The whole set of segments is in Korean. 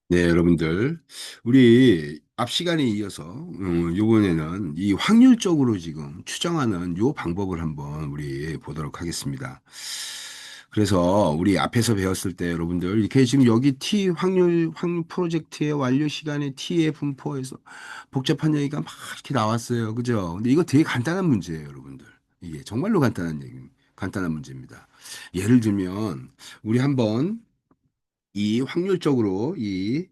네, 여러분들. 우리 앞 시간에 이어서, 요번에는 이 확률적으로 지금 추정하는 요 방법을 한번 우리 보도록 하겠습니다. 그래서 우리 앞에서 배웠을 때 여러분들, 이렇게 지금 여기 확률 프로젝트의 완료 시간에 T의 분포에서 복잡한 얘기가 막 이렇게 나왔어요. 그죠? 근데 이거 되게 간단한 문제예요, 여러분들. 이게 정말로 간단한 문제입니다. 예를 들면, 우리 한번 이 확률적으로 이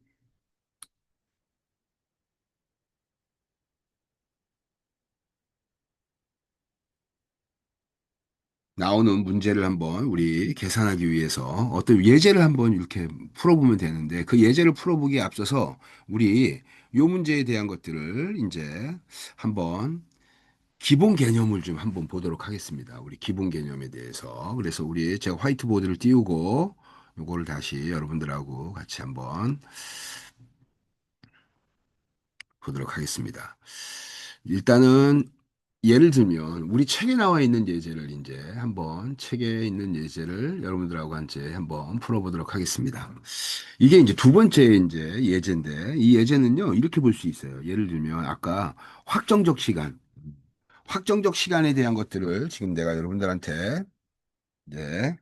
나오는 문제를 한번 우리 계산하기 위해서 어떤 예제를 한번 이렇게 풀어보면 되는데 그 예제를 풀어보기에 앞서서 우리 요 문제에 대한 것들을 이제 한번 기본 개념을 좀 한번 보도록 하겠습니다. 우리 기본 개념에 대해서. 그래서 우리 제가 화이트보드를 띄우고 요거를 다시 여러분들하고 같이 한번 보도록 하겠습니다. 일단은 예를 들면 우리 책에 나와 있는 예제를 이제 한번 책에 있는 예제를 여러분들하고 한제 한번 풀어보도록 하겠습니다. 이게 이제 두 번째 이제 예제인데 이 예제는요 이렇게 볼 수 있어요. 예를 들면 아까 확정적 시간, 확정적 시간에 대한 것들을 지금 내가 여러분들한테 네,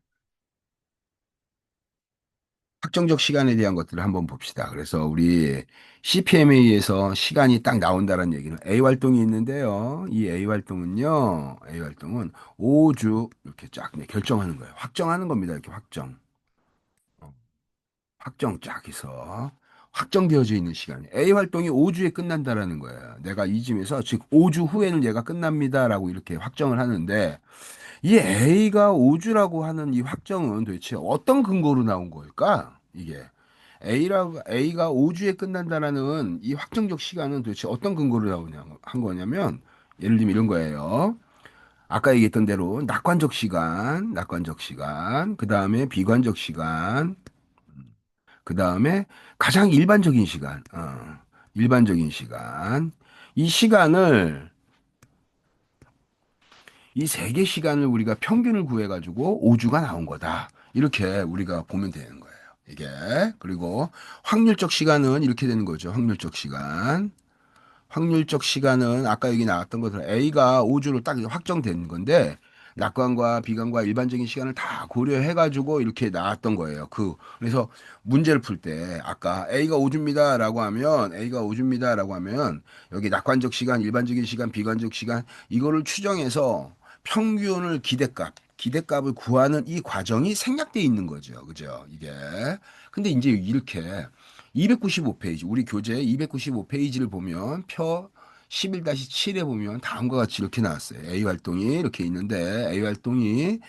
확정적 시간에 대한 것들을 한번 봅시다. 그래서 우리 CPMA에서 시간이 딱 나온다는 얘기는 A 활동이 있는데요. 이 A 활동은 5주 이렇게 쫙 결정하는 거예요. 확정하는 겁니다. 이렇게 확정. 어, 확정 쫙 해서 확정되어져 있는 시간. A 활동이 5주에 끝난다라는 거예요. 내가 이쯤에서 즉 5주 후에는 얘가 끝납니다라고 이렇게 확정을 하는데 이 A가 5주라고 하는 이 확정은 도대체 어떤 근거로 나온 걸까? 이게 A가 5주에 끝난다라는 이 확정적 시간은 도대체 어떤 근거로 나오냐 한 거냐면 예를 들면 이런 거예요. 아까 얘기했던 대로 낙관적 시간, 그 다음에 비관적 시간, 그 다음에 가장 일반적인 시간, 일반적인 시간. 이 시간을 이 세 개 시간을 우리가 평균을 구해가지고 5주가 나온 거다. 이렇게 우리가 보면 되는 거예요. 이게. 그리고 확률적 시간은 이렇게 되는 거죠. 확률적 시간. 확률적 시간은 아까 여기 나왔던 것처럼 A가 5주로 딱 확정된 건데 낙관과 비관과 일반적인 시간을 다 고려해가지고 이렇게 나왔던 거예요. 그래서 문제를 풀 때 아까 A가 5주입니다라고 하면 여기 낙관적 시간, 일반적인 시간, 비관적 시간 이거를 추정해서 평균을 기대값을 구하는 이 과정이 생략돼 있는 거죠. 그죠? 이게. 근데 이제 이렇게 295페이지, 우리 교재 295페이지를 보면 표 11-7에 보면 다음과 같이 이렇게 나왔어요. A 활동이 이렇게 있는데 A 활동이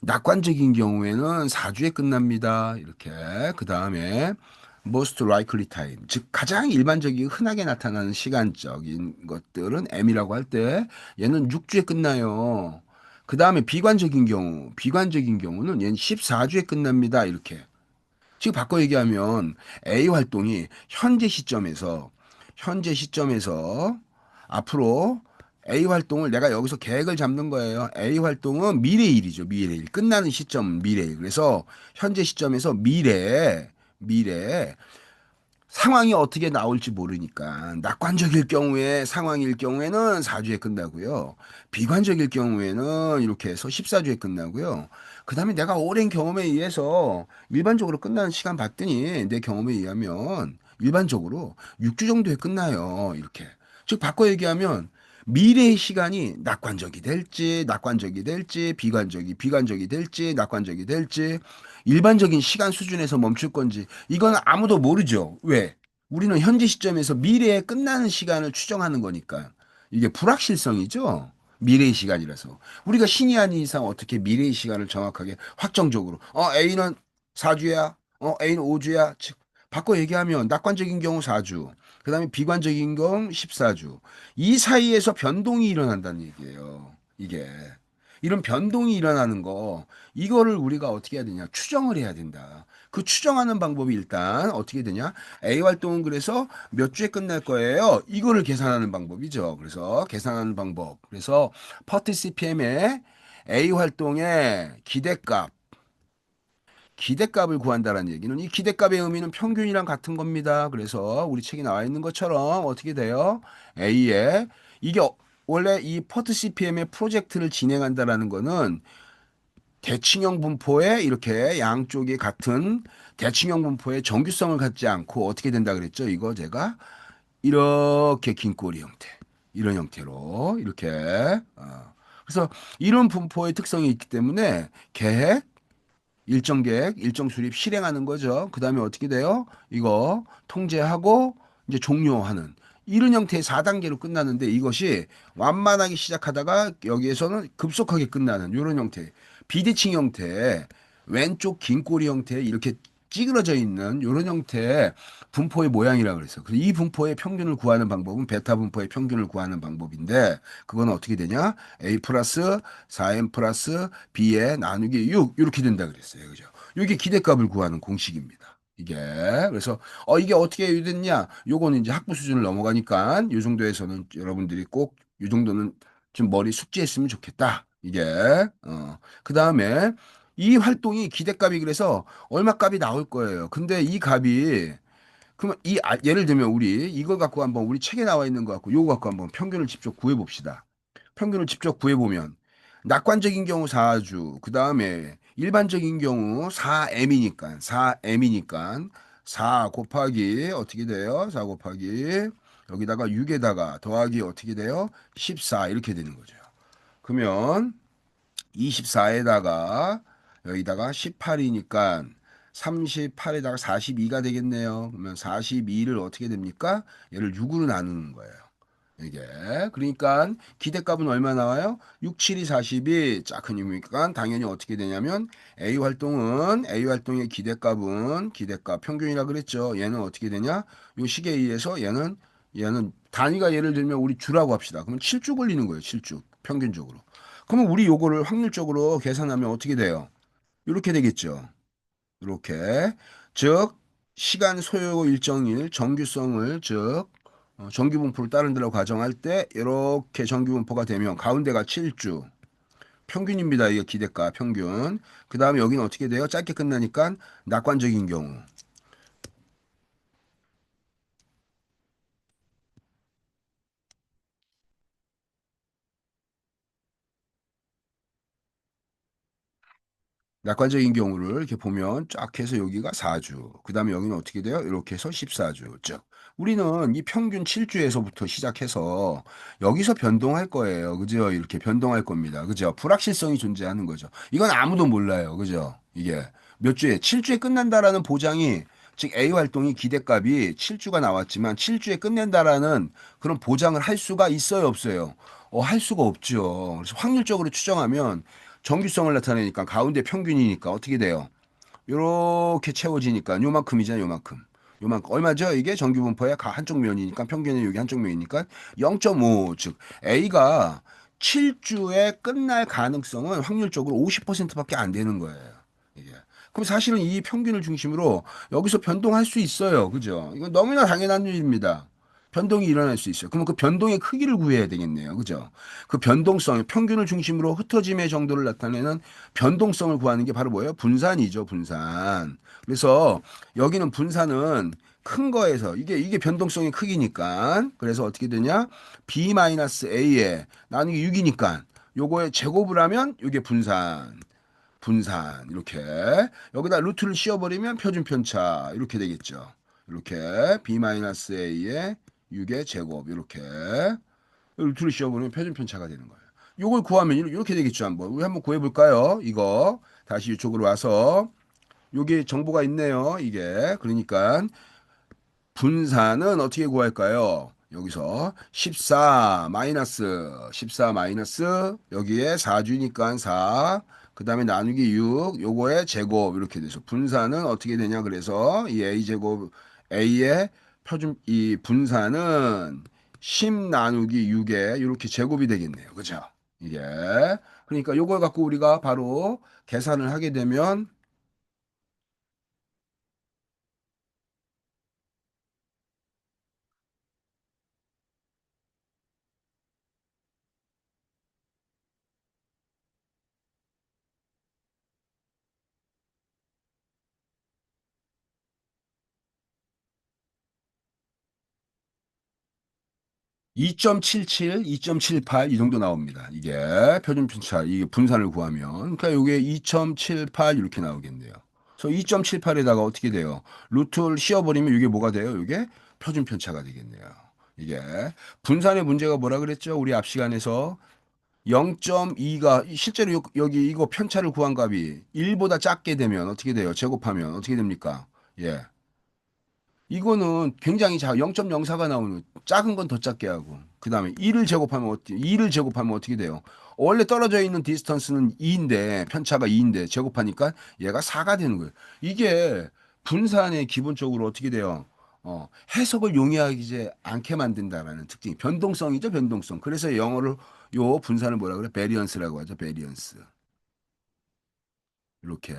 낙관적인 경우에는 4주에 끝납니다. 이렇게. 그 다음에 most likely time, 즉 가장 일반적이고 흔하게 나타나는 시간적인 것들은 M이라고 할 때 얘는 6주에 끝나요. 그 다음에 비관적인 경우는 얘는 14주에 끝납니다. 이렇게. 지금 바꿔 얘기하면 A 활동이 현재 시점에서 앞으로 A 활동을 내가 여기서 계획을 잡는 거예요. A 활동은 미래의 일이죠. 미래의 일. 끝나는 시점 미래의 일. 그래서 현재 시점에서 미래 상황이 어떻게 나올지 모르니까 낙관적일 경우에 상황일 경우에는 4주에 끝나고요. 비관적일 경우에는 이렇게 해서 14주에 끝나고요. 그다음에 내가 오랜 경험에 의해서 일반적으로 끝나는 시간 봤더니 내 경험에 의하면 일반적으로 6주 정도에 끝나요. 이렇게. 즉 바꿔 얘기하면 미래의 시간이 낙관적이 될지 비관적이 될지 낙관적이 될지 일반적인 시간 수준에서 멈출 건지 이건 아무도 모르죠. 왜? 우리는 현재 시점에서 미래에 끝나는 시간을 추정하는 거니까. 이게 불확실성이죠. 미래의 시간이라서. 우리가 신이 아닌 이상 어떻게 미래의 시간을 정확하게 확정적으로 A는 4주야. A는 5주야. 즉 바꿔 얘기하면 낙관적인 경우 4주. 그다음에 비관적인 경우 14주. 이 사이에서 변동이 일어난다는 얘기예요. 이게. 이런 변동이 일어나는 거 이거를 우리가 어떻게 해야 되냐? 추정을 해야 된다. 그 추정하는 방법이 일단 어떻게 되냐? A 활동은 그래서 몇 주에 끝날 거예요. 이거를 계산하는 방법이죠. 그래서 계산하는 방법. 그래서 퍼트 CPM의 A 활동의 기대값 기대값을 구한다는 얘기는 이 기대값의 의미는 평균이랑 같은 겁니다. 그래서 우리 책에 나와 있는 것처럼 어떻게 돼요? A에 이게 원래 이 퍼트 CPM의 프로젝트를 진행한다라는 거는 대칭형 분포에 이렇게 양쪽이 같은 대칭형 분포의 정규성을 갖지 않고 어떻게 된다 그랬죠? 이거 제가 이렇게 긴 꼬리 형태, 이런 형태로 이렇게 그래서 이런 분포의 특성이 있기 때문에 계획, 일정 계획, 일정 수립 실행하는 거죠. 그 다음에 어떻게 돼요? 이거 통제하고 이제 종료하는 이런 형태의 4단계로 끝나는데 이것이 완만하게 시작하다가 여기에서는 급속하게 끝나는 이런 형태, 비대칭 형태, 왼쪽 긴 꼬리 형태 이렇게 찌그러져 있는 이런 형태의 분포의 모양이라고 그랬어요. 그래서 이 분포의 평균을 구하는 방법은 베타 분포의 평균을 구하는 방법인데 그건 어떻게 되냐? A 플러스 4M 플러스 B에 나누기 6 이렇게 된다 그랬어요. 그죠? 이게 기대값을 구하는 공식입니다. 이게 그래서 이게 어떻게 됐냐? 요거는 이제 학부 수준을 넘어가니까 요 정도에서는 여러분들이 꼭 요 정도는 좀 머리 숙지했으면 좋겠다. 이게 그다음에 이 활동이 기대값이 그래서 얼마 값이 나올 거예요. 근데 이 값이 그러면 예를 들면 우리 이걸 갖고 한번 우리 책에 나와 있는 거 갖고 요거 갖고 한번 평균을 직접 구해 봅시다. 평균을 직접 구해 보면 낙관적인 경우 4주, 그다음에 일반적인 경우 4m이니까 4m이니까 4 곱하기 어떻게 돼요? 4 곱하기 여기다가 6에다가 더하기 어떻게 돼요? 14 이렇게 되는 거죠. 그러면 24에다가 여기다가 18이니까 38에다가 42가 되겠네요. 그러면 42를 어떻게 됩니까? 얘를 6으로 나누는 거예요. 이게 그러니까 기대값은 얼마 나와요? 6, 7이 42 짝큰이니까 당연히 어떻게 되냐면 A 활동의 기대값은 기대값 평균이라 그랬죠. 얘는 어떻게 되냐? 요 식에 의해서 얘는 단위가 예를 들면 우리 주라고 합시다. 그러면 7주 걸리는 거예요. 7주 평균적으로. 그러면 우리 요거를 확률적으로 계산하면 어떻게 돼요? 이렇게 되겠죠. 이렇게 즉 시간 소요 일정일 정규성을 즉 정규분포를 다른 데로 가정할 때 이렇게 정규분포가 되면 가운데가 7주 평균입니다. 이게 기대가 평균. 그 다음에 여기는 어떻게 돼요? 짧게 끝나니까 낙관적인 경우. 낙관적인 경우를 이렇게 보면 쫙 해서 여기가 4주. 그 다음에 여기는 어떻게 돼요? 이렇게 해서 14주. 즉, 우리는 이 평균 7주에서부터 시작해서 여기서 변동할 거예요. 그죠? 이렇게 변동할 겁니다. 그죠? 불확실성이 존재하는 거죠. 이건 아무도 몰라요. 그죠? 이게 몇 주에, 7주에 끝난다라는 보장이 즉 A 활동이 기대값이 7주가 나왔지만 7주에 끝낸다라는 그런 보장을 할 수가 있어요, 없어요? 할 수가 없죠. 그래서 확률적으로 추정하면 정규성을 나타내니까 가운데 평균이니까 어떻게 돼요? 요렇게 채워지니까 요만큼이잖아요, 요만큼. 요만큼. 얼마죠? 이게 정규분포의 한쪽 면이니까 평균은 여기 한쪽 면이니까 0.5. 즉 A가 7주에 끝날 가능성은 확률적으로 50%밖에 안 되는 거예요. 이게. 그럼 사실은 이 평균을 중심으로 여기서 변동할 수 있어요. 그죠? 이건 너무나 당연한 일입니다. 변동이 일어날 수 있어요. 그러면 그 변동의 크기를 구해야 되겠네요. 그죠? 그 변동성, 평균을 중심으로 흩어짐의 정도를 나타내는 변동성을 구하는 게 바로 뭐예요? 분산이죠, 분산. 그래서 여기는 분산은 큰 거에서 이게 변동성이 크기니까 그래서 어떻게 되냐? B-A에 나누기 6이니까 요거에 제곱을 하면 이게 분산 이렇게 여기다 루트를 씌워버리면 표준 편차 이렇게 되겠죠. 이렇게 B-A의 6의 제곱 이렇게 루트를 씌워버리면 표준 편차가 되는 거예요. 요걸 구하면 이렇게 되겠죠. 한번 우리 한번 구해볼까요? 이거 다시 이쪽으로 와서 여기 정보가 있네요. 이게 그러니까 분산은 어떻게 구할까요? 여기서 14 마이너스 여기에 4주니까 4 그다음에 나누기 6 요거의 제곱 이렇게 돼서 분산은 어떻게 되냐 그래서 이 a 제곱 a의 표준 이 분산은 10 나누기 6에 이렇게 제곱이 되겠네요. 그죠? 이게 그러니까 요걸 갖고 우리가 바로 계산을 하게 되면 2.77, 2.78 이 정도 나옵니다. 이게 표준 편차, 이게 분산을 구하면. 그러니까 이게 2.78 이렇게 나오겠네요. 그래서 2.78에다가 어떻게 돼요? 루트를 씌워버리면 이게 뭐가 돼요? 이게 표준 편차가 되겠네요. 이게 분산의 문제가 뭐라 그랬죠? 우리 앞 시간에서 0.2가 실제로 여기 이거 편차를 구한 값이 1보다 작게 되면 어떻게 돼요? 제곱하면 어떻게 됩니까? 예. 이거는 굉장히 0.04가 나오는 작은 건 더 작게 하고 그다음에 2를 제곱하면 어떻게 돼요? 원래 떨어져 있는 디스턴스는 2인데 편차가 2인데 제곱하니까 얘가 4가 되는 거예요. 이게 분산의 기본적으로 어떻게 돼요? 해석을 용이하지 않게 만든다라는 특징이 변동성이죠, 변동성. 그래서 영어로 요 분산을 뭐라 그래? 베리언스라고 하죠, 베리언스. 이렇게.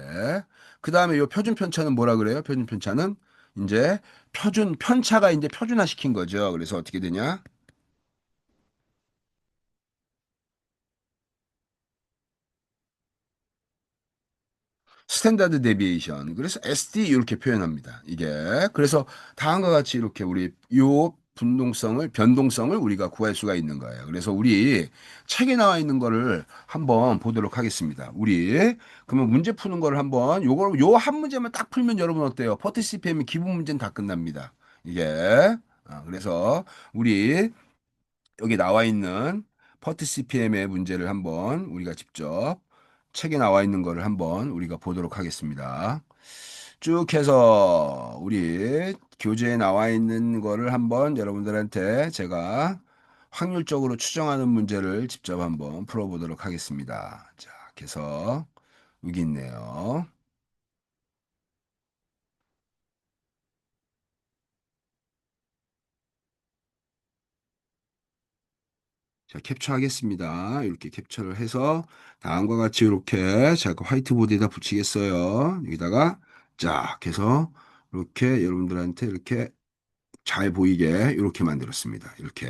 그 다음에 요 표준 편차는 뭐라 그래요? 표준 편차는 이제 표준 편차가 이제 표준화 시킨 거죠. 그래서 어떻게 되냐? 스탠다드 데비에이션. 그래서 SD 이렇게 표현합니다. 이게 그래서 다음과 같이 이렇게 우리 요 분동성을 변동성을 우리가 구할 수가 있는 거예요. 그래서 우리 책에 나와 있는 거를 한번 보도록 하겠습니다. 우리 그러면 문제 푸는 거를 한번 요걸 요 한 문제만 딱 풀면 여러분 어때요? 퍼티시페이면 기본 문제는 다 끝납니다. 이게 그래서 우리 여기 나와 있는 퍼트 CPM의 문제를 한번 우리가 직접 책에 나와 있는 거를 한번 우리가 보도록 하겠습니다. 쭉 해서 우리 교재에 나와 있는 거를 한번 여러분들한테 제가 확률적으로 추정하는 문제를 직접 한번 풀어보도록 하겠습니다. 자, 그래서 여기 있네요. 자, 캡처하겠습니다. 이렇게 캡처를 해서 다음과 같이 이렇게 제가 화이트보드에다 붙이겠어요. 여기다가 쫙 해서 이렇게 여러분들한테 이렇게 잘 보이게 이렇게 만들었습니다. 이렇게.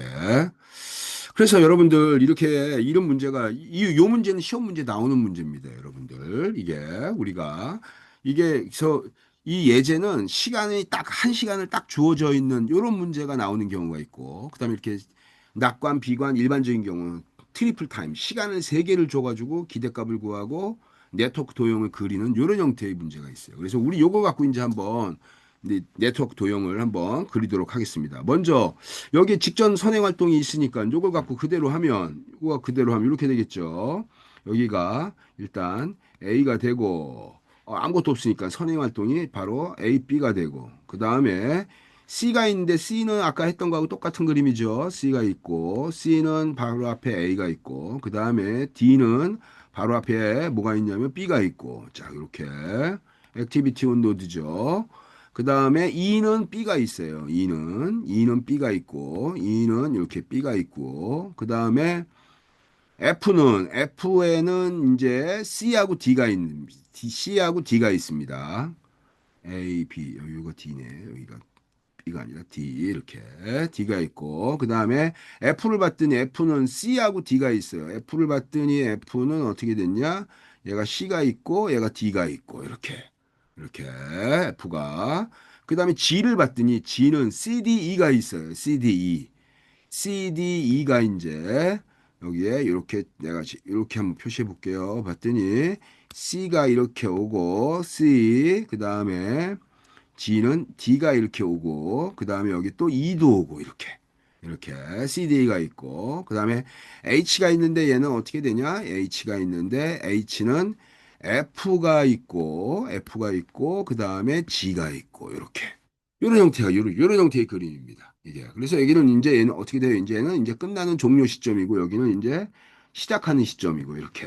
그래서 여러분들 이렇게 이런 문제가 요 문제는 시험 문제 나오는 문제입니다. 여러분들 이게 우리가 이게 그래서 이 예제는 시간이 딱 한 시간을 딱 주어져 있는 이런 문제가 나오는 경우가 있고 그다음에 이렇게 낙관 비관 일반적인 경우는 트리플 타임 시간을 세 개를 줘가지고 기대값을 구하고 네트워크 도형을 그리는 이런 형태의 문제가 있어요. 그래서 우리 요거 갖고 이제 한번 네트워크 도형을 한번 그리도록 하겠습니다. 먼저 여기 직전 선행 활동이 있으니까 이걸 갖고 그대로 하면 이거 그대로 하면 이렇게 되겠죠. 여기가 일단 A가 되고 아무것도 없으니까 선행 활동이 바로 A, B가 되고 그 다음에 C가 있는데 C는 아까 했던 거하고 똑같은 그림이죠. C가 있고 C는 바로 앞에 A가 있고 그 다음에 D는 바로 앞에 뭐가 있냐면 B가 있고 자 이렇게 액티비티 온 노드죠. 그 다음에 E는 B가 있어요. E는 B가 있고 E는 이렇게 B가 있고 그 다음에 F에는 이제 C하고 D가 있습니다. A, B 여기가 D네. 여기가 B가 아니라 D 이렇게 D가 있고 그 다음에 F를 봤더니 F는 C하고 D가 있어요. F를 봤더니 F는 어떻게 됐냐? 얘가 C가 있고 얘가 D가 있고 이렇게 F가 그 다음에 G를 봤더니 G는 CDE가 있어요. CDE가 이제 여기에 이렇게 내가 이렇게 한번 표시해 볼게요. 봤더니 C가 이렇게 오고 C 그 다음에 G는 D가 이렇게 오고 그 다음에 여기 또 E도 오고 이렇게 CD가 있고 그 다음에 H가 있는데 얘는 어떻게 되냐? H가 있는데 H는 F가 있고 그 다음에 G가 있고 이렇게 요런 형태의 그림입니다. 이게 그래서 여기는 이제 얘는 어떻게 돼요? 이제는 이제 끝나는 종료 시점이고 여기는 이제 시작하는 시점이고 이렇게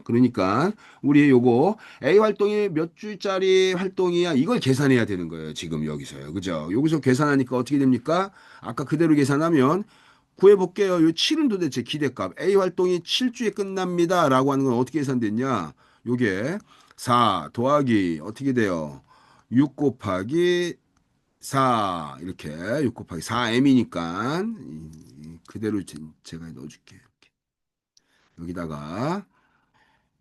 그러니까 우리 요거 A 활동이 몇 주짜리 활동이야 이걸 계산해야 되는 거예요. 지금 여기서요. 그죠? 여기서 계산하니까 어떻게 됩니까? 아까 그대로 계산하면 구해볼게요. 요 7은 도대체 기대값. A 활동이 7주에 끝납니다. 라고 하는 건 어떻게 계산됐냐? 요게 4 더하기 어떻게 돼요? 6 곱하기 4 이렇게 6 곱하기 4m이니까 그대로 제가 넣어줄게요. 여기다가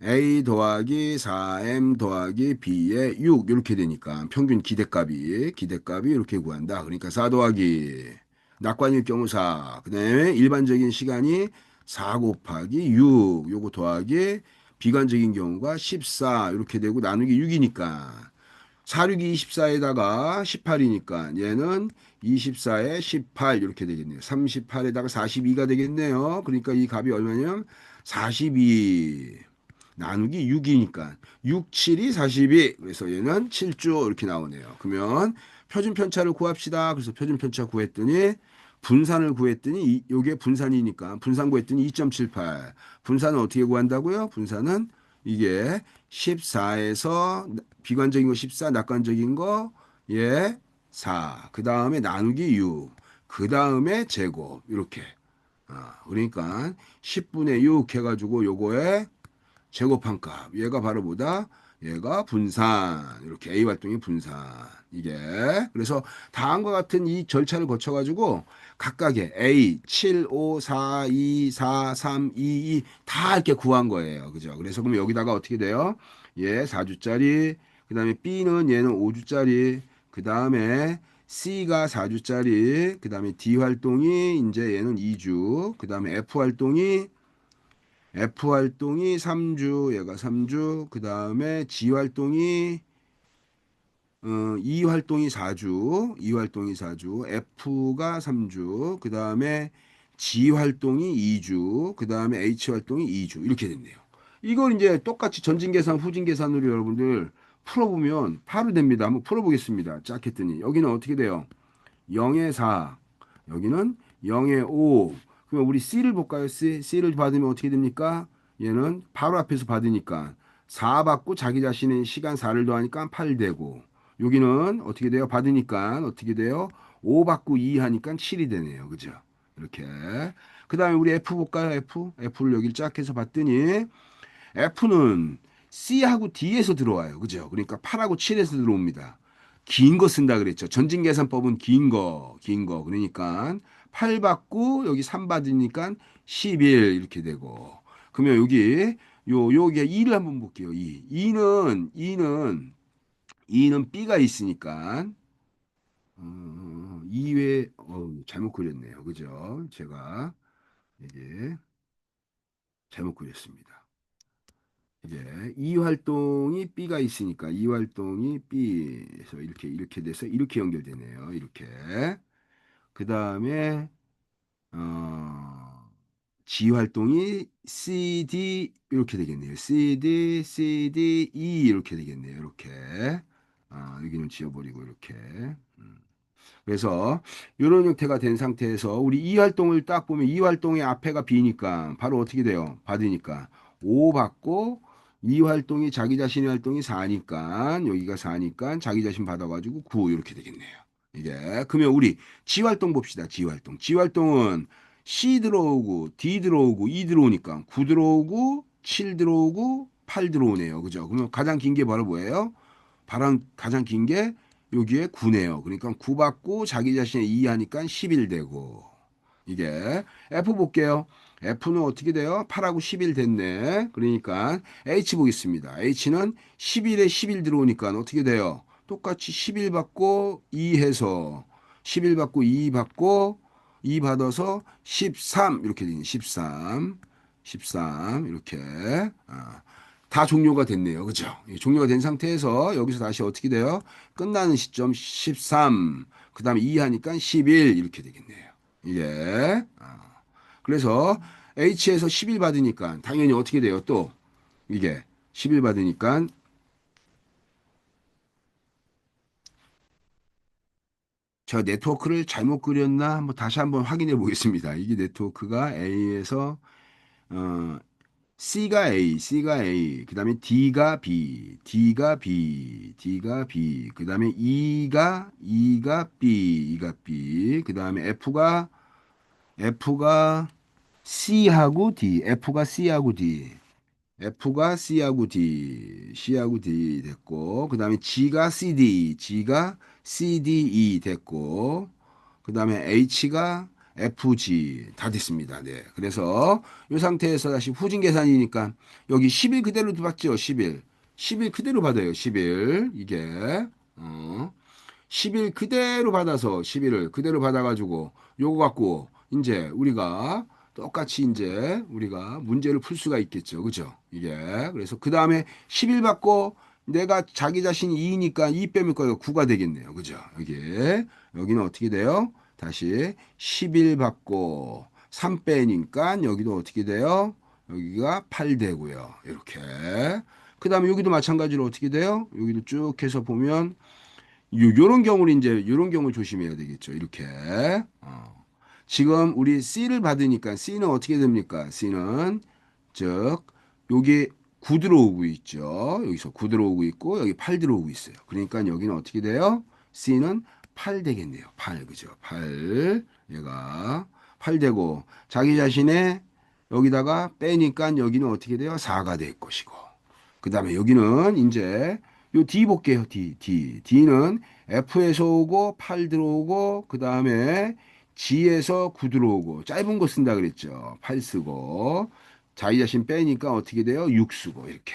A 더하기 4M 더하기 B의 6 이렇게 되니까 평균 기대값이 이렇게 구한다. 그러니까 4 더하기 낙관일 경우 4. 그다음에 일반적인 시간이 4 곱하기 6. 요거 더하기 비관적인 경우가 14. 이렇게 되고 나누기 6이니까 4, 6이 24에다가 18이니까 얘는 24에 18 이렇게 되겠네요. 38에다가 42가 되겠네요. 그러니까 이 값이 얼마냐면 42 나누기 6이니까 6, 7이 42. 그래서 얘는 7조 이렇게 나오네요. 그러면 표준 편차를 구합시다. 그래서 표준 편차 구했더니 분산을 구했더니 요게 분산이니까 분산 구했더니 2.78. 분산은 어떻게 구한다고요? 분산은 이게 14에서 비관적인 거 14, 낙관적인 거 예, 4. 그 다음에 나누기 6. 그 다음에 제곱. 이렇게. 그러니까 10분의 6 해가지고 요거에 제곱한 값. 얘가 바로 뭐다? 얘가 분산. 이렇게 A 활동이 분산. 이게. 그래서 다음과 같은 이 절차를 거쳐가지고 각각의 A 7, 5, 4, 2, 4, 3, 2, 2 다 이렇게 구한 거예요. 그죠? 그래서 그럼 여기다가 어떻게 돼요? 얘 4주짜리. 그 다음에 B는 얘는 5주짜리. 그 다음에 C가 4주짜리. 그 다음에 D 활동이 이제 얘는 2주. 그 다음에 F 활동이 3주, 얘가 3주, 그 다음에 G 활동이 E 활동이 4주, E 활동이 4주, F가 3주, 그 다음에 G 활동이 2주, 그 다음에 H 활동이 2주 이렇게 됐네요. 이걸 이제 똑같이 전진 계산, 후진 계산으로 여러분들 풀어보면 바로 됩니다. 한번 풀어보겠습니다. 짝 했더니 여기는 어떻게 돼요? 0에 4, 여기는 0에 5. 그러면 우리 C를 볼까요? C를 받으면 어떻게 됩니까? 얘는 바로 앞에서 받으니까 4 받고 자기 자신의 시간 4를 더하니까 8 되고 여기는 어떻게 돼요? 받으니까 어떻게 돼요? 5 받고 2 하니까 7이 되네요. 그죠? 이렇게. 그 다음에 우리 F 볼까요? F를 여기 쫙 해서 봤더니 F는 C하고 D에서 들어와요. 그죠? 그러니까 8하고 7에서 들어옵니다. 긴 거 쓴다 그랬죠. 전진계산법은 긴 거. 그러니까 8 받고 여기 3 받으니까 11 이렇게 되고. 그러면 여기 여기에 2를 한번 볼게요. 2. 2는 B가 있으니까 2회 잘못 그렸네요. 그죠? 제가 이게 잘못 그렸습니다. 이제 이 활동이 B가 있으니까 이 활동이 B에서 이렇게 돼서 이렇게 연결되네요. 이렇게. 그 다음에 어, G 활동이 CD 이렇게 되겠네요. CD, 이렇게 되겠네요. 이렇게. 여기는 지워버리고 이렇게. 그래서 이런 형태가 된 상태에서 우리 이 활동을 딱 보면 이 활동의 앞에가 B니까 바로 어떻게 돼요? 받으니까 5 받고 이 활동이 자기 자신의 활동이 4니까 여기가 4니까 자기 자신 받아가지고 9 이렇게 되겠네요. 이게 그러면 우리 G 활동 봅시다. G 활동. G 활동은 C 들어오고 D 들어오고 E 들어오니까 9 들어오고 7 들어오고 8 들어오네요. 그죠? 그러면 가장 긴 게 바로 뭐예요? 가장 긴 게 여기에 9네요. 그러니까 9 받고 자기 자신의 2 하니까 11 되고. 이게 F 볼게요. F는 어떻게 돼요? 8하고 11 됐네. 그러니까 H 보겠습니다. H는 11에 11 들어오니까 어떻게 돼요? 똑같이 11 받고 2 해서 11 받고 2 받고 2 받아서 13 이렇게 되니 13 이렇게 다 종료가 됐네요. 그죠? 종료가 된 상태에서 여기서 다시 어떻게 돼요? 끝나는 시점 13, 그 다음에 2 하니까 11 이렇게 되겠네요. 이게. 그래서 H에서 11 받으니까 당연히 어떻게 돼요? 또 이게 11 받으니까 제가 네트워크를 잘못 그렸나 한번 다시 한번 확인해 보겠습니다. 이게 네트워크가 A에서 어, C가 A, 그 다음에 D가 B, 그 다음에 E가 B, 그 다음에 F가 C하고 D 됐고, 그 다음에 G가 CD 됐고, 그 다음에 H가 FG 다 됐습니다. 네. 그래서 이 상태에서 다시 후진 계산이니까 여기 10일 그대로 받죠. 10일. 10일 그대로 받아요. 10일. 이게. 어. 11 그대로 받아서 11을 그대로 받아가지고 요거 갖고 이제 우리가 똑같이 이제 우리가 문제를 풀 수가 있겠죠. 그죠? 이게. 그래서 그 다음에 11 받고 내가 자기 자신이 2니까 2 빼면 거기가 9가 되겠네요. 그죠? 여기는 어떻게 돼요? 다시 11 받고 3 빼니까 여기도 어떻게 돼요? 여기가 8 되고요. 이렇게. 그 다음에 여기도 마찬가지로 어떻게 돼요? 여기도 쭉 해서 보면 요런 경우를 이제 요런 경우 조심해야 되겠죠. 이렇게. 지금 우리 C를 받으니까 C는 어떻게 됩니까? C는 즉 여기 9 들어오고 있죠. 여기서 9 들어오고 있고 여기 8 들어오고 있어요. 그러니까 여기는 어떻게 돼요? C는 8 되겠네요. 8 그죠? 8 얘가 8 되고 자기 자신의 여기다가 빼니까 여기는 어떻게 돼요? 4가 될 것이고 그 다음에 여기는 이제 요 D 볼게요. D는 F에서 오고 8 들어오고 그 다음에 G에서 9 들어오고 짧은 거 쓴다 그랬죠. 8 쓰고 자기 자신 빼니까 어떻게 돼요? 6 쓰고 이렇게.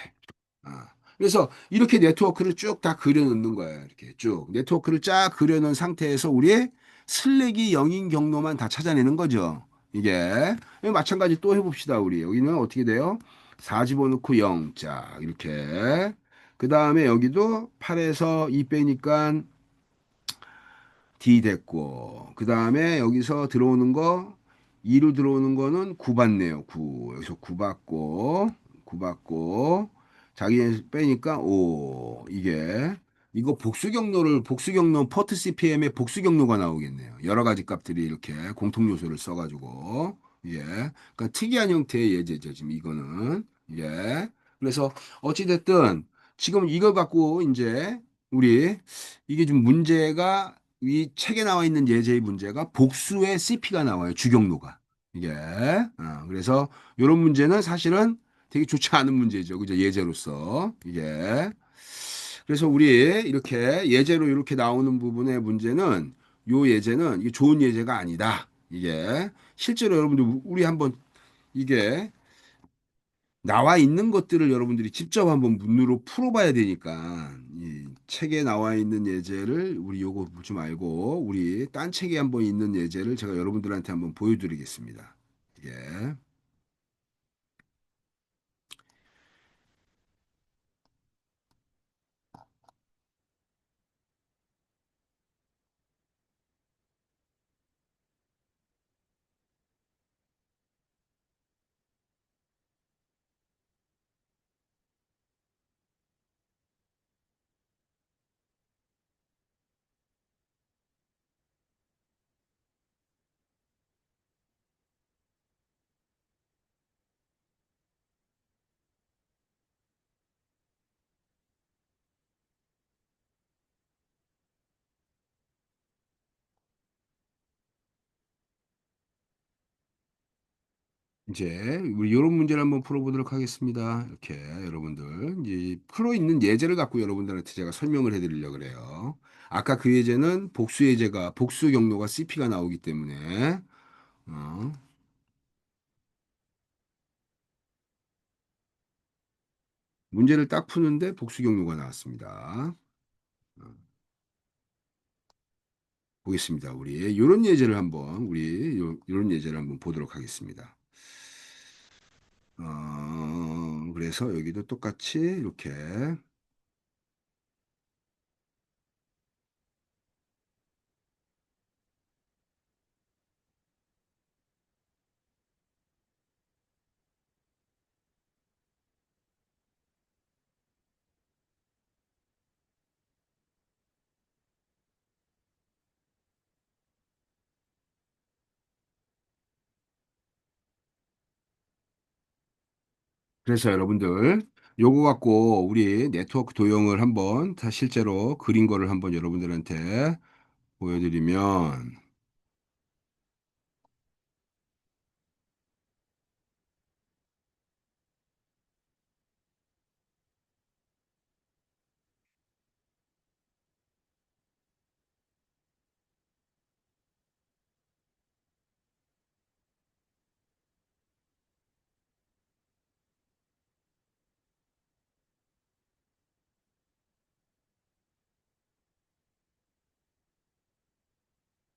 그래서 이렇게 네트워크를 쭉 다 그려놓는 거예요. 이렇게 쭉 네트워크를 쫙 그려놓은 상태에서 우리 슬랙이 0인 경로만 다 찾아내는 거죠. 이게 마찬가지 또 해봅시다. 우리 여기는 어떻게 돼요? 4 집어넣고 0. 자 이렇게 그 다음에 여기도 8에서 2 빼니까 D 됐고 그 다음에 여기서 들어오는 거 2로 들어오는 거는 9 받네요. 9 여기서 9 받고 9 받고 자기 빼니까 5 이게 이거 복수 경로를 복수 경로 포트 CPM의 복수 경로가 나오겠네요. 여러 가지 값들이 이렇게 공통 요소를 써가지고 예 그러니까 특이한 형태의 예제죠. 지금 이거는 예 그래서 어찌 됐든 지금 이걸 갖고 이제 우리 이게 좀 문제가 이 책에 나와 있는 예제의 문제가 복수의 CP가 나와요. 주경로가. 이게. 그래서 이런 문제는 사실은 되게 좋지 않은 문제죠. 그죠? 예제로서. 이게. 그래서 우리 이렇게 예제로 이렇게 나오는 부분의 문제는 요 예제는 이게 좋은 예제가 아니다. 이게 실제로 여러분들 우리 한번 이게 나와 있는 것들을 여러분들이 직접 한번 문으로 풀어봐야 되니까 이 책에 나와 있는 예제를 우리 요거 보지 말고 우리 딴 책에 한번 있는 예제를 제가 여러분들한테 한번 보여드리겠습니다. 이게 이제 우리 이런 문제를 한번 풀어보도록 하겠습니다. 이렇게 여러분들 이제 풀어 있는 예제를 갖고 여러분들한테 제가 설명을 해드리려고 그래요. 아까 그 예제는 복수 예제가 복수 경로가 CP가 나오기 때문에 어, 문제를 딱 푸는데 복수 경로가 나왔습니다. 어, 보겠습니다. 우리 요런 예제를 한번 우리 요런 예제를 한번 보도록 하겠습니다. 그래서 여기도 똑같이 이렇게 그래서 여러분들 요거 갖고 우리 네트워크 도형을 한번 다 실제로 그린 거를 한번 여러분들한테 보여드리면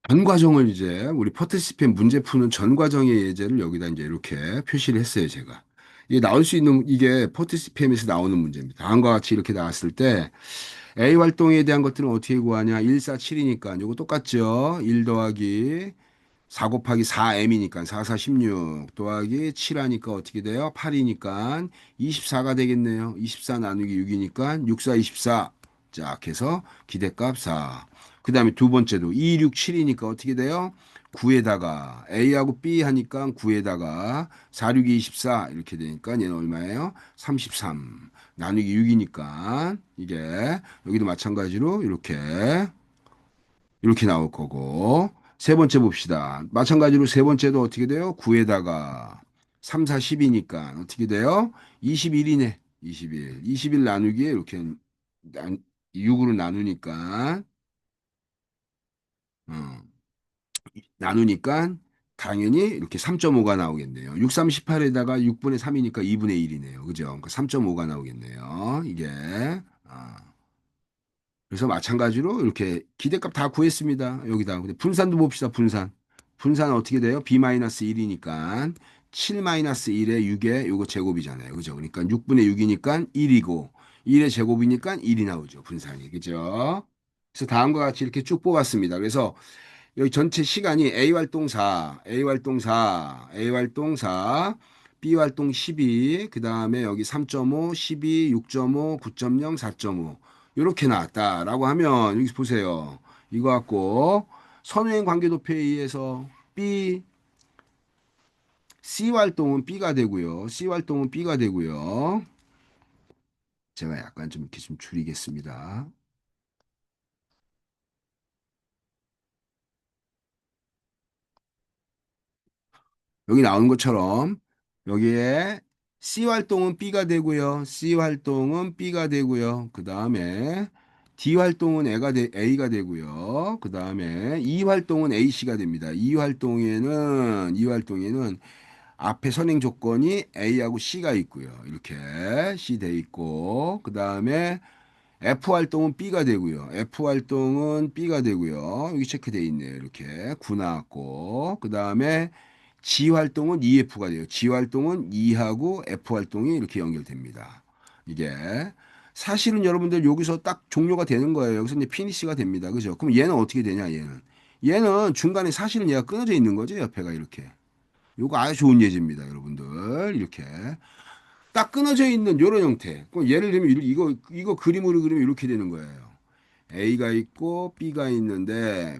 전 과정을 이제 우리 파티시페 문제 푸는 전 과정의 예제를 여기다 이제 이렇게 표시를 했어요, 제가. 이게 나올 수 있는 이게 파티시페에서 나오는 문제입니다. 다음과 같이 이렇게 나왔을 때 A 활동에 대한 것들은 어떻게 구하냐? 1, 4, 7이니까 이거 똑같죠? 1 더하기 4 곱하기 4m이니까 4, 4, 16 더하기 7 하니까 어떻게 돼요? 8이니까 24가 되겠네요. 24 나누기 6이니까 6, 4, 24. 자, 해서 기대값 4. 그 다음에 두 번째도 2, 6, 7이니까 어떻게 돼요? 9에다가 A하고 B 하니까 9에다가 4, 6, 24 이렇게 되니까 얘는 얼마예요? 33 나누기 6이니까 이게 여기도 마찬가지로 이렇게 나올 거고 세 번째 봅시다. 마찬가지로 세 번째도 어떻게 돼요? 9에다가 3, 4, 10이니까 어떻게 돼요? 21이네. 21. 21 나누기에 이렇게 6으로 나누니까 어, 나누니까 당연히 이렇게 3.5가 나오겠네요. 6, 3, 18에다가 6분의 3이니까 2분의 1이네요. 그죠? 그러니까 3.5가 나오겠네요. 이게 아. 그래서 마찬가지로 이렇게 기대값 다 구했습니다. 여기다. 근데 분산도 봅시다. 분산. 분산은 어떻게 돼요? b-1이니까 7-1에 6에 요거 제곱이잖아요. 그죠? 그러니까 6분의 6이니까 1이고 1의 제곱이니까 1이 나오죠. 분산이. 그죠? 그래서 다음과 같이 이렇게 쭉 뽑았습니다. 그래서 여기 전체 시간이 A 활동 4, A 활동 4, A 활동 4, B 활동 12, 그 다음에 여기 3.5, 12, 6.5, 9.0, 4.5 이렇게 나왔다라고 하면 여기 보세요. 이거 갖고 선행 관계도표에 의해서 B, C 활동은 B가 되고요. C 활동은 B가 되고요. 제가 약간 좀 이렇게 좀 줄이겠습니다. 여기 나오는 것처럼 여기에 C 활동은 B가 되고요. C 활동은 B가 되고요. 그 다음에 D 활동은 A가 되고요. 그 다음에 E 활동은 AC가 됩니다. 이 활동에는 앞에 선행 조건이 A하고 C가 있고요. 이렇게 C 돼 있고 그 다음에 F 활동은 B가 되고요. F 활동은 B가 되고요. 여기 체크되어 있네요. 이렇게 9 나왔고 그 다음에 G 활동은 EF가 돼요. G 활동은 E하고 F 활동이 이렇게 연결됩니다. 이게 사실은 여러분들 여기서 딱 종료가 되는 거예요. 여기서 이제 피니시가 됩니다. 그죠? 그럼 얘는 어떻게 되냐? 얘는 중간에 사실은 얘가 끊어져 있는 거죠. 옆에가 이렇게. 요거 아주 좋은 예제입니다, 여러분들. 이렇게 딱 끊어져 있는 요런 형태. 그럼 예를 들면 이거 그림으로 그리면 이렇게 되는 거예요. A가 있고 B가 있는데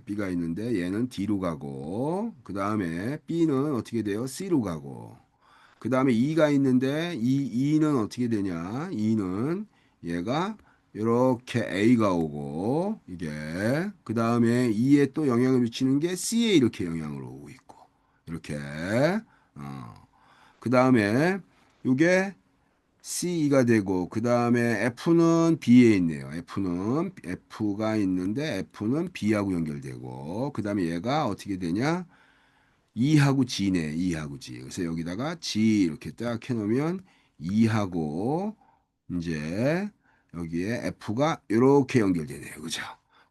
얘는 D로 가고 그 다음에 B는 어떻게 돼요? C로 가고 그 다음에 E가 있는데 E는 어떻게 되냐? E는 얘가 이렇게 A가 오고 이게 그 다음에 E에 또 영향을 미치는 게 C에 이렇게 영향을 오고 있고 이렇게 그 다음에 이게 C가 되고 그 다음에 F는 B에 있네요. F가 있는데 F는 B하고 연결되고 그 다음에 얘가 어떻게 되냐? E하고 G네. E하고 G. 그래서 여기다가 G 이렇게 딱 해놓으면 E하고 이제 여기에 F가 이렇게 연결되네요. 그죠?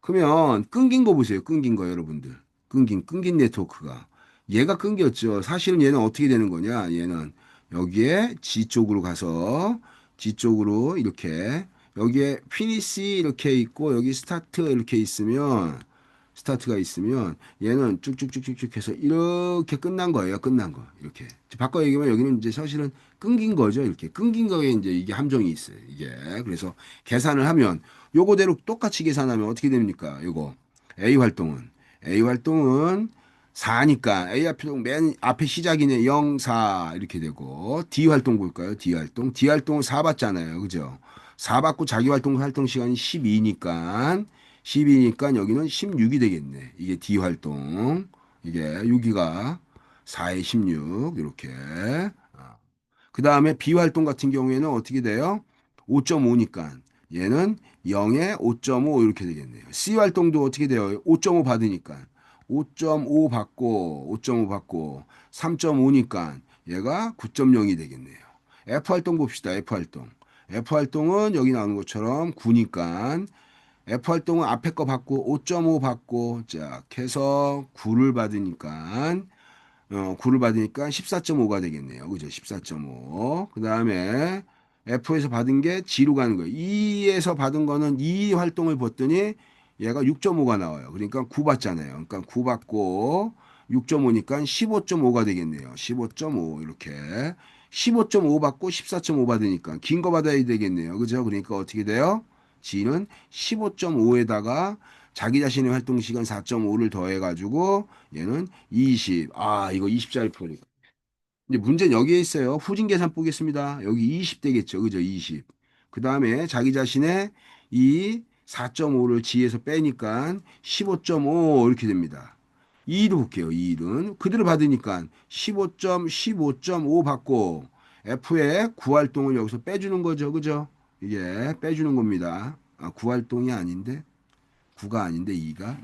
그러면 끊긴 거 보세요. 끊긴 거 여러분들. 끊긴 네트워크가. 얘가 끊겼죠. 사실은 얘는 어떻게 되는 거냐? 얘는 여기에 G 쪽으로 가서 G 쪽으로 이렇게 여기에 피니시 이렇게 있고 여기 스타트 이렇게 있으면 스타트가 있으면 얘는 쭉쭉쭉쭉쭉 해서 이렇게 끝난 거예요. 끝난 거. 이렇게. 바꿔 얘기하면 여기는 이제 사실은 끊긴 거죠. 이렇게. 끊긴 거에 이제 이게 함정이 있어요. 이게. 그래서 계산을 하면 요거대로 똑같이 계산하면 어떻게 됩니까? 요거. A 활동은. A 활동은 4니까 A 활동 맨 앞에 시작이네 0, 4 이렇게 되고 D 활동 볼까요? D 활동. D 활동은 4 받잖아요. 그죠? 4 받고 자기 활동 시간이 12니까 12니까 여기는 16이 되겠네. 이게 D 활동. 이게 여기가 4에 16 이렇게. 그 다음에 B 활동 같은 경우에는 어떻게 돼요? 5.5니까 얘는 0에 5.5 이렇게 되겠네요. C 활동도 어떻게 돼요? 5.5 받으니까 5.5 받고 3.5니까 얘가 9.0이 되겠네요. F 활동 봅시다. F 활동. F 활동은 여기 나오는 것처럼 9니까 F 활동은 앞에 거 받고 5.5 받고 자, 해서 9를 받으니까 9를 받으니까 14.5가 되겠네요. 그죠? 14.5. 그다음에 F에서 받은 게 G로 가는 거예요. E에서 받은 거는 E 활동을 봤더니 얘가 6.5가 나와요. 그러니까 9 받잖아요. 그러니까 9 받고 6.5니까 15.5가 되겠네요. 15.5 이렇게 15.5 받고 14.5 받으니까 긴 거 받아야 되겠네요. 그죠? 그러니까 어떻게 돼요? G는 15.5에다가 자기 자신의 활동 시간 4.5를 더해가지고 얘는 20. 아, 이거 20짜리 풀이. 근데 문제는 여기에 있어요. 후진 계산 보겠습니다. 여기 20 되겠죠. 그죠? 20. 그 다음에 자기 자신의 이 4.5를 G에서 빼니까 15.5 이렇게 됩니다. 2도 볼게요. 2는 그대로 받으니까 15.15.5 받고 F의 구활동을 여기서 빼주는 거죠. 그죠? 이게 빼주는 겁니다. 아, 구활동이 아닌데 9가 아닌데 2가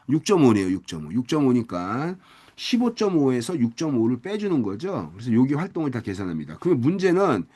6.5네요. 6.5. 6.5니까 15.5에서 6.5를 빼주는 거죠. 그래서 여기 활동을 다 계산합니다. 그럼 문제는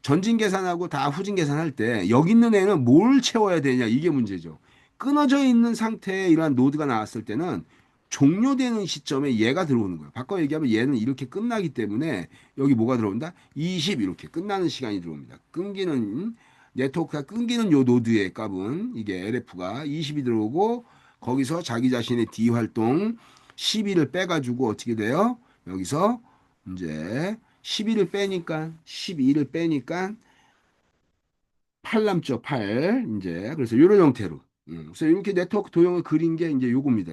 전진 계산하고 다 후진 계산할 때 여기 있는 애는 뭘 채워야 되냐 이게 문제죠. 끊어져 있는 상태에 이러한 노드가 나왔을 때는 종료되는 시점에 얘가 들어오는 거예요. 바꿔 얘기하면 얘는 이렇게 끝나기 때문에 여기 뭐가 들어온다? 20 이렇게 끝나는 시간이 들어옵니다. 끊기는 네트워크가 끊기는 요 노드의 값은 이게 LF가 20이 들어오고 거기서 자기 자신의 D 활동 12를 빼가지고 어떻게 돼요? 여기서 이제 12를 빼니까 12를 빼니까 8 남죠. 8 이제 그래서 이런 형태로 그래서 이렇게 네트워크 도형을 그린 게 이제 요겁니다.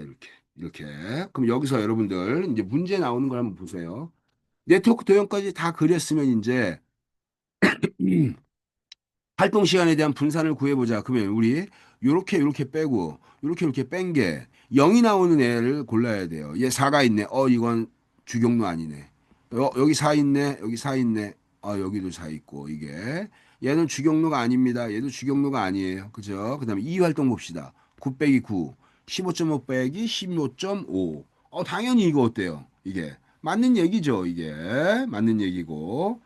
이렇게 그럼 여기서 여러분들 이제 문제 나오는 걸 한번 보세요. 네트워크 도형까지 다 그렸으면 이제 활동 시간에 대한 분산을 구해보자. 그러면 우리 요렇게 빼고 요렇게 뺀 게 0이 나오는 애를 골라야 돼요. 얘 4가 있네. 이건 주경로 아니네. 여기 4 있네. 여기 4 있네. 여기도 4 있고 이게 얘는 주경로가 아닙니다. 얘도 주경로가 아니에요. 그죠? 그다음에 이 활동 봅시다. 9 빼기 9. 15.5 빼기 15.5. 당연히 이거 어때요? 이게 맞는 얘기죠. 이게 맞는 얘기고.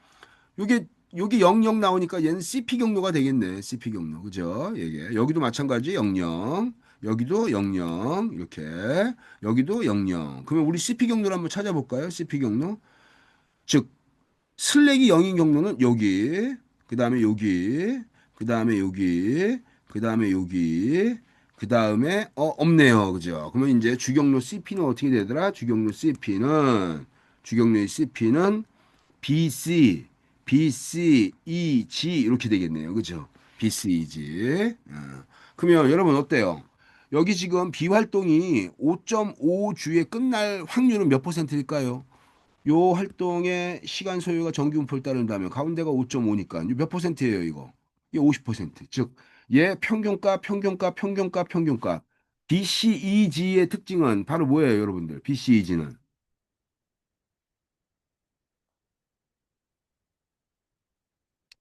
요게 요게 00 나오니까 얘는 CP 경로가 되겠네. CP 경로. 그죠? 이게 여기도 마찬가지 00. 여기도 00. 이렇게. 여기도 00. 그러면 우리 CP 경로를 한번 찾아볼까요? CP 경로. 즉 슬랙이 0인 경로는 여기. 그다음에 여기. 그다음에 여기. 그다음에 여기. 그다음에 없네요. 그죠? 그러면 이제 주경로 CP는 어떻게 되더라? 주경로의 CP는 BC, BC, EG 이렇게 되겠네요. 그죠? BC, EG. 그러면 여러분 어때요? 여기 지금 비활동이 5.5주에 끝날 확률은 몇 퍼센트일까요? 요 활동의 시간 소요가 정기 분포를 따른다면 가운데가 5.5니까 몇 퍼센트예요, 이거? 이게 50%. 즉, 얘 평균값, 평균값, 평균값, 평균값. BCEG의 특징은 바로 뭐예요, 여러분들? BCEG는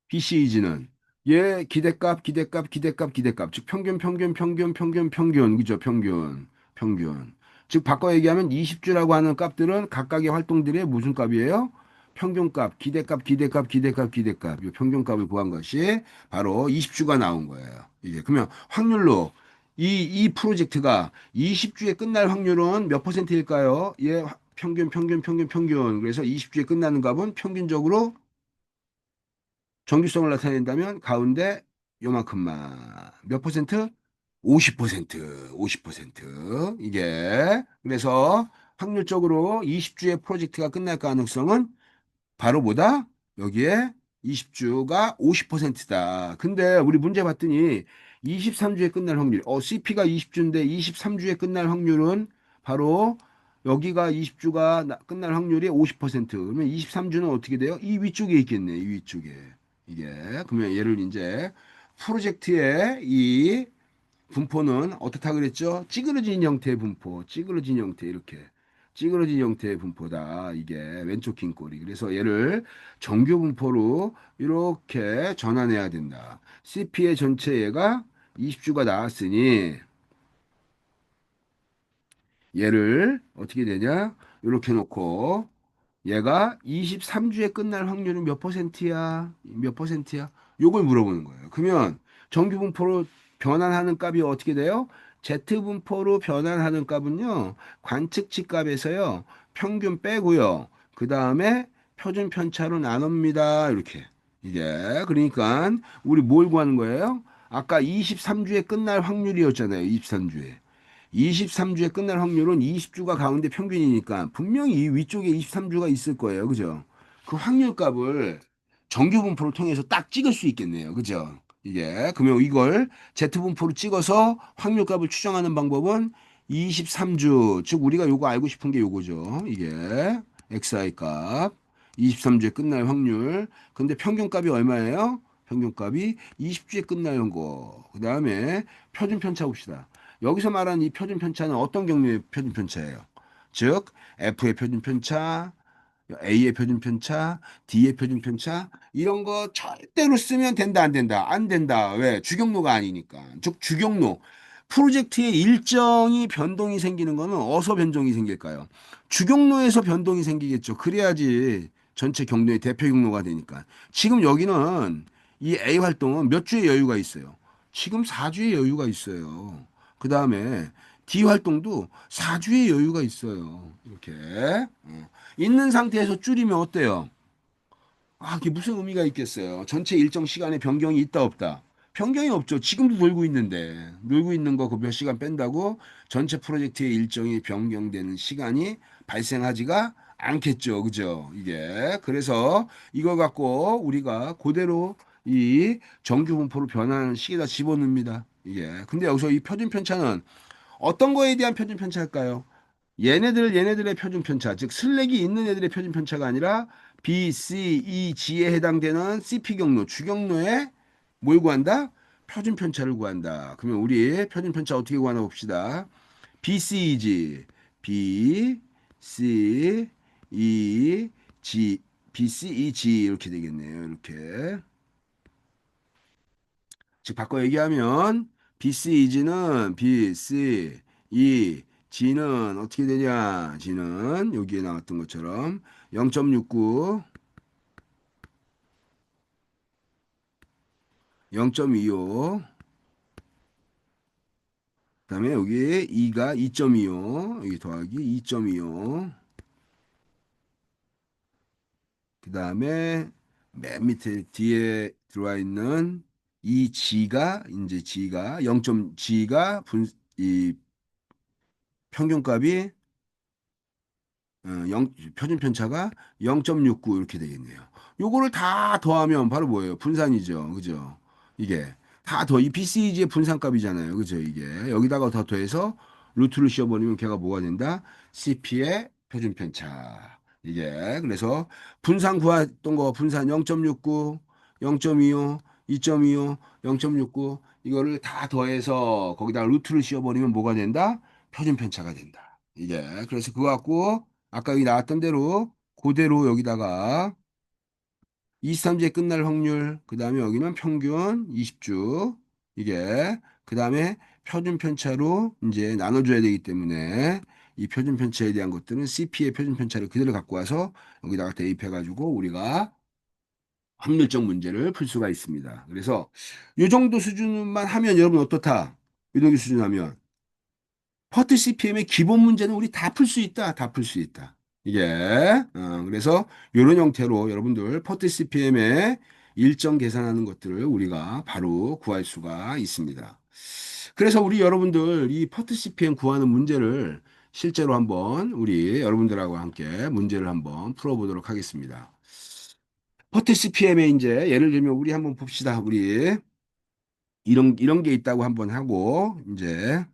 BCEG는 얘 기대값, 기대값, 기대값, 기대값. 즉 평균, 평균, 평균, 평균, 평균. 그죠? 평균, 평균. 즉 바꿔 얘기하면 20주라고 하는 값들은 각각의 활동들의 무슨 값이에요? 평균값, 기대값, 기대값, 기대값, 기대값. 이 평균값을 구한 것이 바로 20주가 나온 거예요. 이게 그러면 확률로 이 프로젝트가 20주에 끝날 확률은 몇 퍼센트일까요? 얘 평균, 평균, 평균, 평균. 그래서 20주에 끝나는 값은 평균적으로 정규성을 나타낸다면 가운데 요만큼만 몇 퍼센트? 50%, 50%. 이게 그래서 확률적으로 20주의 프로젝트가 끝날 가능성은 바로 뭐다? 여기에 20주가 50%다. 근데 우리 문제 봤더니 23주에 끝날 확률. CP가 20주인데 23주에 끝날 확률은 바로 여기가 20주가 끝날 확률이 50%. 그러면 23주는 어떻게 돼요? 이 위쪽에 있겠네. 이 위쪽에. 이게. 그러면 얘를 이제 프로젝트의 이 분포는 어떻다 그랬죠? 찌그러진 형태의 분포, 찌그러진 형태 이렇게 찌그러진 형태의 분포다. 이게 왼쪽 긴 꼬리. 그래서 얘를 정규 분포로 이렇게 전환해야 된다. CP의 전체 얘가 20주가 나왔으니 얘를 어떻게 되냐? 이렇게 놓고 얘가 23주에 끝날 확률은 몇 퍼센트야? 몇 퍼센트야? 요걸 물어보는 거예요. 그러면 정규 분포로 변환하는 값이 어떻게 돼요? Z분포로 변환하는 값은요, 관측치 값에서요, 평균 빼고요. 그 다음에 표준 편차로 나눕니다. 이렇게. 이게, 그러니까, 우리 뭘 구하는 거예요? 아까 23주에 끝날 확률이었잖아요. 23주에. 23주에 끝날 확률은 20주가 가운데 평균이니까 분명히 이 위쪽에 23주가 있을 거예요. 그죠? 그 확률 값을 정규 분포를 통해서 딱 찍을 수 있겠네요. 그죠? 이게 그러면 이걸 Z분포로 찍어서 확률 값을 추정하는 방법은 23주, 즉 우리가 요거 알고 싶은 게 요거죠. 이게 XI 값 23주에 끝날 확률. 근데 평균 값이 얼마예요? 평균 값이 20주에 끝날 거. 그다음에 표준 편차 봅시다. 여기서 말하는 이 표준 편차는 어떤 경우의 표준 편차예요? 즉 F의 표준 편차, A의 표준 편차, D의 표준 편차 이런 거 절대로 쓰면 된다 안 된다 안 된다. 왜? 주경로가 아니니까. 즉 주경로 프로젝트의 일정이 변동이 생기는 거는 어디서 변동이 생길까요? 주경로에서 변동이 생기겠죠. 그래야지 전체 경로의 대표 경로가 되니까. 지금 여기는 이 A 활동은 몇 주의 여유가 있어요. 지금 4주의 여유가 있어요. 그 다음에 D 활동도 4주의 여유가 있어요. 이렇게. 있는 상태에서 줄이면 어때요? 아, 그게 무슨 의미가 있겠어요? 전체 일정 시간에 변경이 있다 없다? 변경이 없죠. 지금도 놀고 있는데 놀고 있는 거 그 몇 시간 뺀다고 전체 프로젝트의 일정이 변경되는 시간이 발생하지가 않겠죠. 그죠? 이게 그래서 이걸 갖고 우리가 그대로 이 정규 분포로 변하는 식에다 집어넣습니다. 이게 근데 여기서 이 표준 편차는 어떤 거에 대한 표준 편차일까요? 얘네들의 표준 편차, 즉 슬랙이 있는 애들의 표준 편차가 아니라 B, C, E, G에 해당되는 CP 경로, 주경로에 뭘 구한다? 표준 편차를 구한다. 그러면 우리 표준 편차 어떻게 구하나 봅시다. B, C, E, G, B, C, E, G, B, C, E, G 이렇게 되겠네요. 이렇게. 즉 바꿔 얘기하면 BCEG는 B, C, E, G는 어떻게 되냐? G는 여기에 나왔던 것처럼 0.69, 0.25, 그다음에 여기 E가 2.25, 여기 더하기 2.25, 그다음에 맨 밑에 뒤에 들어와 있는 이 G가 이제 G가 0. G가 이 평균값이 표준 편차가 0.69 이렇게 되겠네요. 요거를 다 더하면 바로 뭐예요? 분산이죠. 그죠? 이게 이 BCG의 분산값이잖아요. 그죠? 이게 여기다가 더 더해서 루트를 씌워버리면 걔가 뭐가 된다? CP의 표준 편차. 이게 그래서 분산 구했던 거 분산 0.69, 0.25, 2.25, 0.69 이거를 다 더해서 거기다 루트를 씌워버리면 뭐가 된다? 표준 편차가 된다. 이게 그래서 그거 갖고 아까 여기 나왔던 대로 그대로 여기다가 23주에 끝날 확률, 그 다음에 여기는 평균 20주, 이게, 그 다음에 표준 편차로 이제 나눠줘야 되기 때문에 이 표준 편차에 대한 것들은 CP의 표준 편차를 그대로 갖고 와서 여기다가 대입해가지고 우리가 확률적 문제를 풀 수가 있습니다. 그래서 이 정도 수준만 하면 여러분 어떻다? 이 정도 수준 하면 퍼트 CPM의 기본 문제는 우리 다 풀 수 있다. 다 풀 수 있다. 이게 그래서 이런 형태로 여러분들 퍼트 CPM의 일정 계산하는 것들을 우리가 바로 구할 수가 있습니다. 그래서 우리 여러분들 이 퍼트 CPM 구하는 문제를 실제로 한번 우리 여러분들하고 함께 문제를 한번 풀어보도록 하겠습니다. 퍼트 CPM의 이제 예를 들면 우리 한번 봅시다. 우리 이런 게 있다고 한번 하고 이제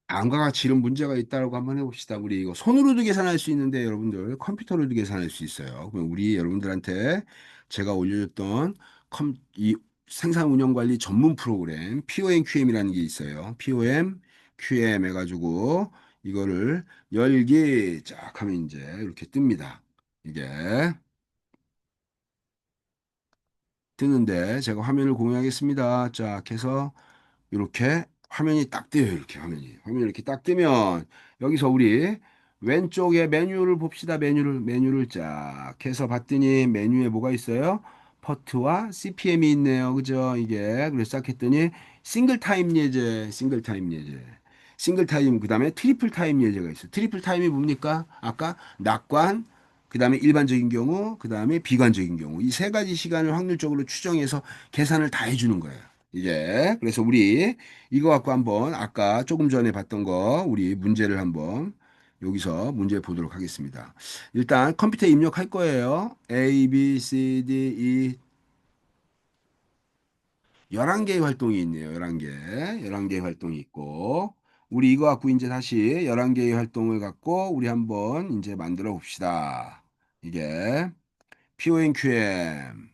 다음과 같이 이런 문제가 있다고 한번 해봅시다. 우리 이거 손으로도 계산할 수 있는데 여러분들 컴퓨터로도 계산할 수 있어요. 그럼 우리 여러분들한테 제가 올려줬던 이 생산 운영 관리 전문 프로그램 POM QM이라는 게 있어요. POM QM 해가지고 이거를 열기 쫙 하면 이제 이렇게 뜹니다. 이게 뜨는데 제가 화면을 공유하겠습니다. 쫙 해서 이렇게 화면이 딱 뜨요. 이렇게 화면이 이렇게 딱 뜨면 여기서 우리 왼쪽에 메뉴를 봅시다. 메뉴를 쫙 해서 봤더니 메뉴에 뭐가 있어요? 퍼트와 CPM이 있네요. 그죠? 이게 그래서 딱 했더니 싱글 타임 그다음에 트리플 타임 예제가 있어요. 트리플 타임이 뭡니까? 아까 낙관 그다음에 일반적인 경우, 그다음에 비관적인 경우 이 세 가지 시간을 확률적으로 추정해서 계산을 다 해주는 거예요. 이게 그래서 우리 이거 갖고 한번 아까 조금 전에 봤던 거 우리 문제를 한번 여기서 문제 보도록 하겠습니다. 일단 컴퓨터에 입력할 거예요. A, B, C, D, E 11개의 활동이 있네요. 11개. 11개의 활동이 있고 우리 이거 갖고 이제 다시 11개의 활동을 갖고 우리 한번 이제 만들어 봅시다. 이게 PONQM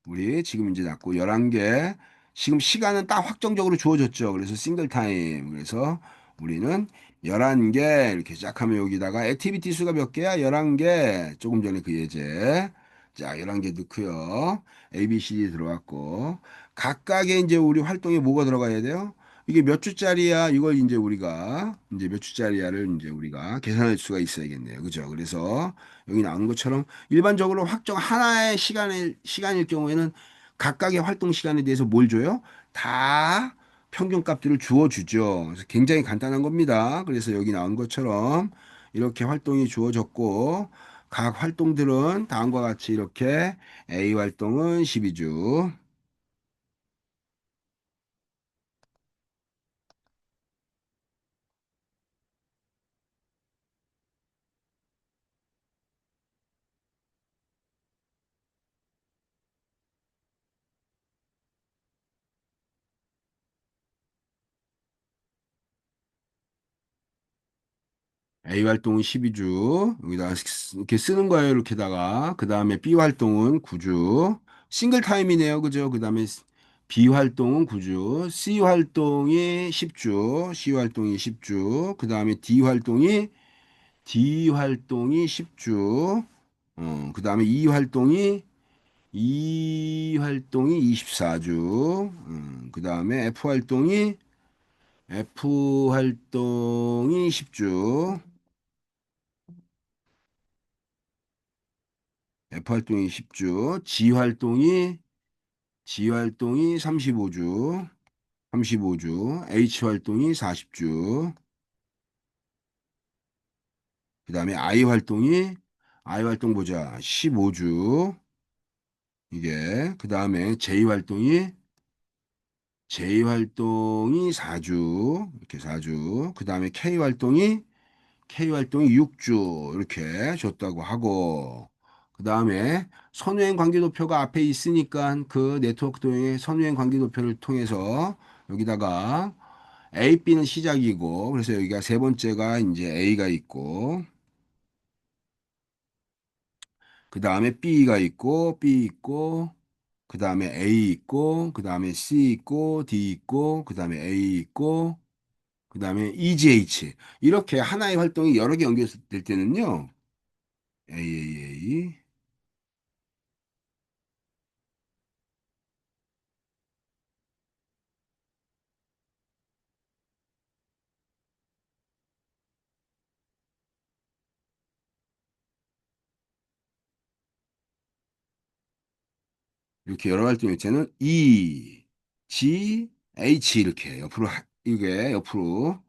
우리 지금 이제 잡고 11개. 지금 시간은 딱 확정적으로 주어졌죠. 그래서 싱글 타임. 그래서 우리는 11개 이렇게 시작하면 여기다가 액티비티 수가 몇 개야? 11개. 조금 전에 그 예제. 자, 11개 넣고요. A, B, C, D 들어갔고. 각각의 이제 우리 활동에 뭐가 들어가야 돼요? 이게 몇 주짜리야? 이걸 이제 우리가 이제 몇 주짜리야를 이제 우리가 계산할 수가 있어야겠네요. 그죠? 그래서 여기 나오는 것처럼 일반적으로 확정 하나의 시간일 경우에는 각각의 활동 시간에 대해서 뭘 줘요? 다 평균값들을 주어주죠. 그래서 굉장히 간단한 겁니다. 그래서 여기 나온 것처럼 이렇게 활동이 주어졌고 각 활동들은 다음과 같이 이렇게 A 활동은 12주, A 활동은 12주, 여기다가 이렇게 쓰는 거예요. 이렇게다가. 그 다음에 B 활동은 9주. 싱글 타임이네요. 그죠? 그 다음에 B 활동은 9주. C 활동이 10주. 그 다음에 D 활동이 10주. 그 다음에 E 활동이 24주. 그 다음에 F 활동이 10주. F 활동이 10주, G 활동이 35주, H 활동이 40주, 그다음에 I 활동 보자. 15주. 이게 그다음에 J 활동이 4주. 이렇게 4주. 그다음에 K 활동이 6주 이렇게 줬다고 하고 그 다음에 선후행 관계도표가 앞에 있으니까 그 네트워크 도형의 선후행 관계도표를 통해서 여기다가 A, B는 시작이고 그래서 여기가 세 번째가 이제 A가 있고 그 다음에 B 있고 그 다음에 A 있고 그 다음에 C 있고 D 있고 그 다음에 A 있고 그 다음에 EGH 이렇게 하나의 활동이 여러 개 연결될 때는요 AAA 이렇게 여러 활동 일체는 E, G, H 이렇게 이게 옆으로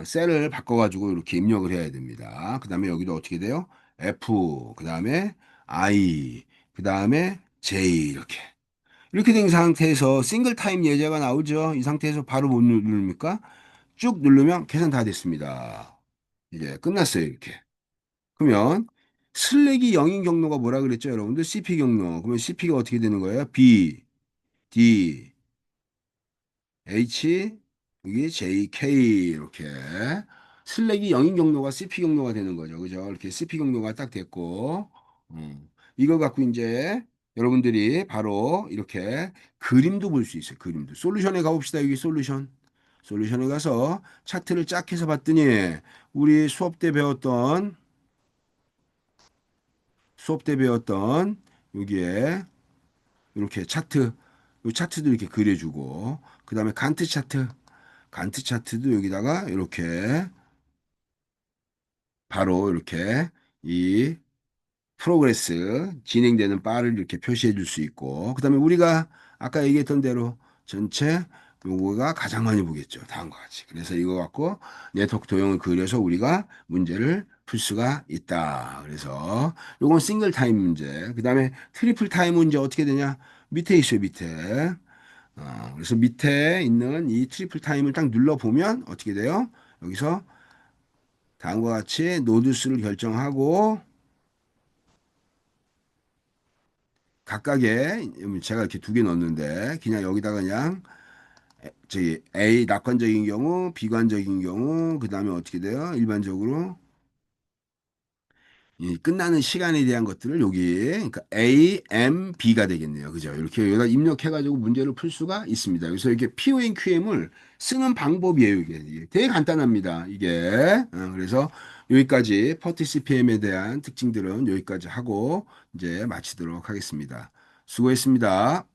셀을 바꿔가지고 이렇게 입력을 해야 됩니다. 그 다음에 여기도 어떻게 돼요? F, 그 다음에 I, 그 다음에 J 이렇게 된 상태에서 싱글 타임 예제가 나오죠. 이 상태에서 바로 못 누릅니까? 쭉 누르면 계산 다 됐습니다. 이제 끝났어요. 이렇게. 그러면 슬랙이 0인 경로가 뭐라 그랬죠, 여러분들? CP 경로. 그러면 CP가 어떻게 되는 거예요? B, D, H, 여기 JK 이렇게 슬랙이 0인 경로가 CP 경로가 되는 거죠. 그죠? 이렇게 CP 경로가 딱 됐고, 이거 갖고 이제 여러분들이 바로 이렇게 그림도 볼 수 있어요. 그림도. 솔루션에 가봅시다. 여기 솔루션. 솔루션에 가서 차트를 쫙 해서 봤더니 우리 수업 때 배웠던 여기에 이렇게 차트, 이 차트도 이렇게 그려주고, 그 다음에 간트 차트도 여기다가 이렇게 바로 이렇게 이 프로그레스 진행되는 바를 이렇게 표시해 줄 수 있고, 그 다음에 우리가 아까 얘기했던 대로 전체 요거가 가장 많이 보겠죠. 다음과 같이. 그래서 이거 갖고 네트워크 도형을 그려서 우리가 문제를 풀 수가 있다. 그래서 요건 싱글 타임 문제. 그 다음에 트리플 타임 문제 어떻게 되냐? 밑에 있어요, 밑에. 그래서 밑에 있는 이 트리플 타임을 딱 눌러보면 어떻게 돼요? 여기서 다음과 같이 노드 수를 결정하고 각각의 제가 이렇게 두 개 넣었는데 그냥 여기다가 그냥 저기 A 낙관적인 경우, 비관적인 경우, 그 다음에 어떻게 돼요? 일반적으로 이 끝나는 시간에 대한 것들을 여기 그러니까 A, M, B가 되겠네요. 그죠? 이렇게 여기다 입력해가지고 문제를 풀 수가 있습니다. 그래서 이게 PONQM을 쓰는 방법이에요. 이게 되게 간단합니다. 이게 그래서 여기까지 퍼티시피엠에 대한 특징들은 여기까지 하고 이제 마치도록 하겠습니다. 수고했습니다.